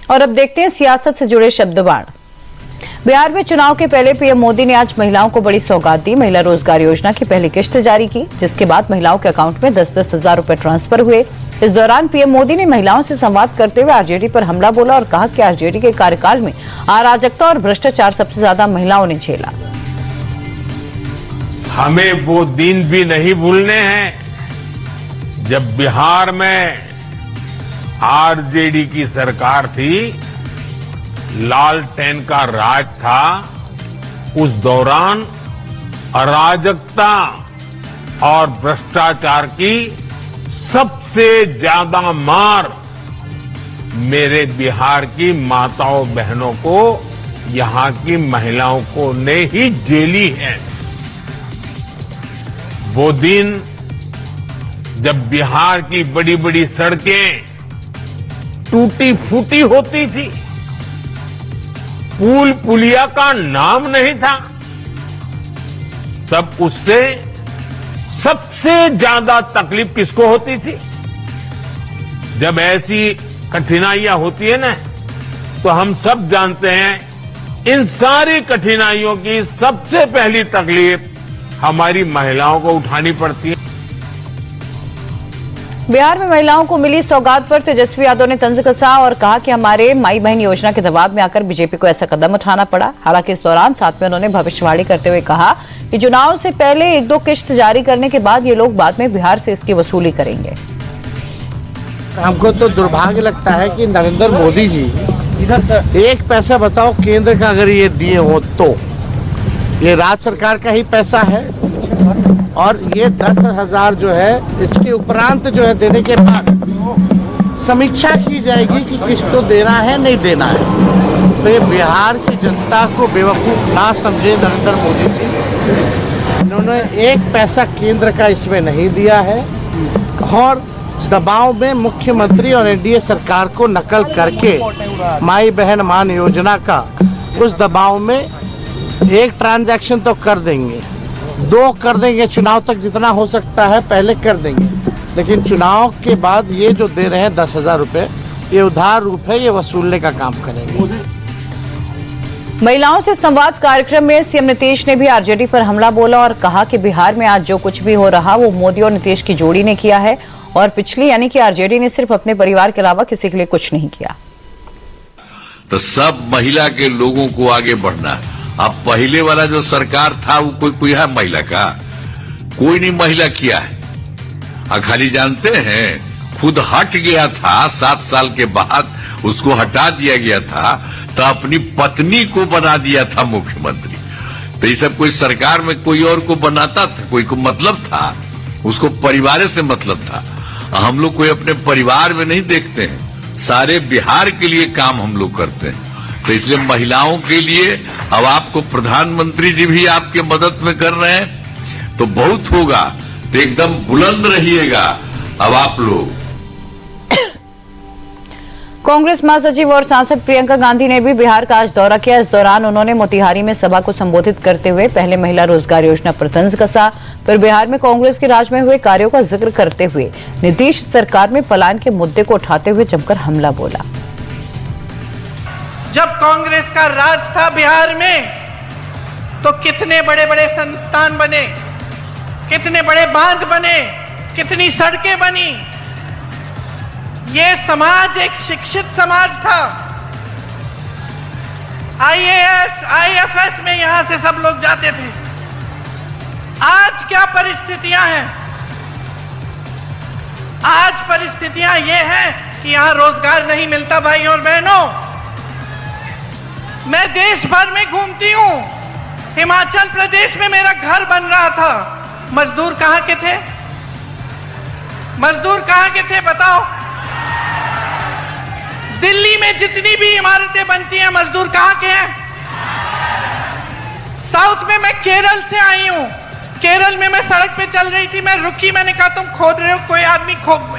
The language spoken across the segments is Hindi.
और अब देखते हैं सियासत से जुड़े शब्दबाण। बिहार में चुनाव के पहले पीएम मोदी ने आज महिलाओं को बड़ी सौगात दी। महिला रोजगार योजना की पहली किश्त जारी की, जिसके बाद महिलाओं के अकाउंट में 10-10 हजार रुपए ट्रांसफर हुए। इस दौरान पीएम मोदी ने महिलाओं से संवाद करते हुए आरजेडी पर हमला बोला और कहा कि आरजेडी के कार्यकाल में अराजकता और भ्रष्टाचार सबसे ज्यादा महिलाओं ने झेला। हमें वो दिन भी नहीं भूलने हैं जब बिहार में आरजेडी की सरकार थी, लालटेन का राज था। उस दौरान अराजकता और भ्रष्टाचार की सबसे ज्यादा मार मेरे बिहार की माताओं बहनों को, यहां की महिलाओं को ने ही झेली है। वो दिन जब बिहार की बड़ी बड़ी सड़कें टूटी फूटी होती थी, पुल पुलिया का नाम नहीं था, तब उससे सबसे ज्यादा तकलीफ किसको होती थी? जब ऐसी कठिनाइयां होती है ना, तो हम सब जानते हैं इन सारी कठिनाइयों की सबसे पहली तकलीफ हमारी महिलाओं को उठानी पड़ती है। बिहार में महिलाओं को मिली सौगात पर तेजस्वी यादव ने तंज कसा और कहा कि हमारे माई बहन योजना के दबाव में आकर बीजेपी को ऐसा कदम उठाना पड़ा। हालांकि इस दौरान साथ में उन्होंने भविष्यवाणी करते हुए कहा कि चुनाव से पहले 1-2 किश्त जारी करने के बाद ये लोग बाद में बिहार से इसकी वसूली करेंगे। हमको तो दुर्भाग्य लगता है कि नरेंद्र मोदी जी एक पैसा बताओ केंद्र का अगर ये दिए हो तो ये राज्य सरकार का ही पैसा है, और ये 10,000 जो है इसके उपरांत जो है देने के बाद समीक्षा की जाएगी कि किसको देना है नहीं देना है। तो ये बिहार की जनता को बेवकूफ ना समझे नरेंद्र मोदी जी। इन्होंने एक पैसा केंद्र का इसमें नहीं दिया है और दबाव में मुख्यमंत्री और एनडीए सरकार को नकल करके माई बहन मान योजना का उस दबाव में एक ट्रांजैक्शन तो कर देंगे, 2 कर देंगे, चुनाव तक जितना हो सकता है पहले कर देंगे, लेकिन चुनाव के बाद ये जो दे रहे हैं 10,000 रुपए, ये उधार रूप है, ये वसूलने का काम करेंगे। महिलाओं से संवाद कार्यक्रम में सीएम नीतीश ने भी आरजेडी पर हमला बोला और कहा कि बिहार में आज जो कुछ भी हो रहा वो मोदी और नीतीश की जोड़ी ने किया है और पिछली यानी कि आरजेडी ने सिर्फ अपने परिवार के अलावा किसी के लिए कुछ नहीं किया। तो सब महिला के लोगों को आगे बढ़ना है। अब पहले वाला जो सरकार था वो कोई है महिला का? कोई नहीं महिला किया है। खाली जानते हैं खुद हट गया था, 7 साल के बाद उसको हटा दिया गया था, तो अपनी पत्नी को बना दिया था मुख्यमंत्री। तो ये सब कोई सरकार में कोई और को बनाता था, कोई को मतलब था, उसको परिवार से मतलब था। हम लोग कोई अपने परिवार में नहीं देखते हैं, सारे बिहार के लिए काम हम लोग करते हैं। तो इसलिए महिलाओं के लिए अब आपको प्रधानमंत्री जी भी आपके मदद में कर रहे हैं, तो बहुत होगा, तो एकदम बुलंद रहिएगा अब आप लोग। कांग्रेस महासचिव और सांसद प्रियंका गांधी ने भी बिहार का आज दौरा किया। इस दौरान उन्होंने मोतिहारी में सभा को संबोधित करते हुए पहले महिला रोजगार योजना पर तंज कसा, फिर बिहार में कांग्रेस के राज में हुए कार्यों का जिक्र करते हुए नीतीश सरकार में पलायन के मुद्दे को उठाते हुए जमकर हमला बोला। जब कांग्रेस का राज था बिहार में तो कितने बड़े बड़े संस्थान बने, कितने बड़े बांध बने, कितनी सड़कें बनी। ये समाज एक शिक्षित समाज था। आईएएस, आईएफएस में यहां से सब लोग जाते थे। आज क्या परिस्थितियां हैं? आज परिस्थितियां ये हैं कि यहां रोजगार नहीं मिलता। भाइयों और बहनों, मैं देश भर में घूमती हूं। हिमाचल प्रदेश में मेरा घर बन रहा था, मजदूर कहां के थे? मजदूर कहां के थे बताओ? दिल्ली में जितनी भी इमारतें बनती हैं, मजदूर कहां के हैं? साउथ में मैं केरल से आई हूं। केरल में मैं सड़क पे चल रही थी, मैं रुकी, मैंने कहा तुम खोद रहे हो? कोई आदमी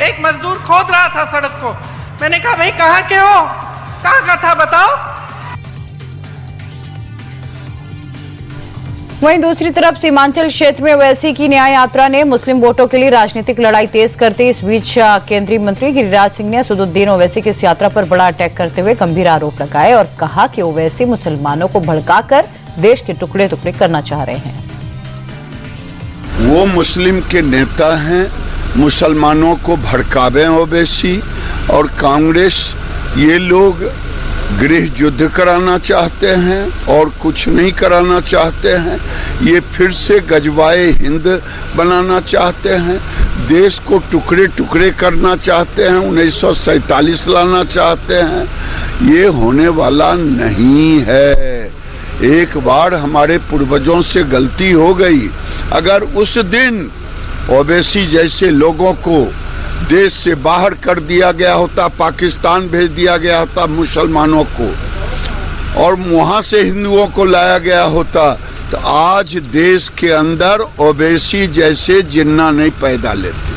एक मजदूर खोद रहा था सड़क को। मैंने कहा भाई कहां के हो? कहां का था बताओ? वहीं दूसरी तरफ सीमांचल क्षेत्र में ओवैसी की न्याय यात्रा ने मुस्लिम वोटों के लिए राजनीतिक लड़ाई तेज कर दी। इस बीच केंद्रीय मंत्री गिरिराज सिंह ने असदुद्दीन ओवैसी की इस यात्रा पर बड़ा अटैक करते हुए गंभीर आरोप लगाए और कहा कि ओवैसी मुसलमानों को भड़काकर देश के टुकड़े टुकड़े करना चाह रहे हैं। वो मुस्लिम के नेता हैं, मुसलमानों को भड़कावे ओवैसी और कांग्रेस, ये लोग गृह युद्ध कराना चाहते हैं और कुछ नहीं कराना चाहते हैं। ये फिर से गजवाए हिंद बनाना चाहते हैं, देश को टुकड़े टुकड़े करना चाहते हैं, 1947 लाना चाहते हैं। ये होने वाला नहीं है। एक बार हमारे पूर्वजों से गलती हो गई। अगर उस दिन ओवैसी जैसे लोगों को देश से बाहर कर दिया गया होता, पाकिस्तान भेज दिया गया होता मुसलमानों को, और वहां से हिंदुओं को लाया गया होता, तो आज देश के अंदर ओवैसी जैसे जिन्ना नहीं पैदा लेते।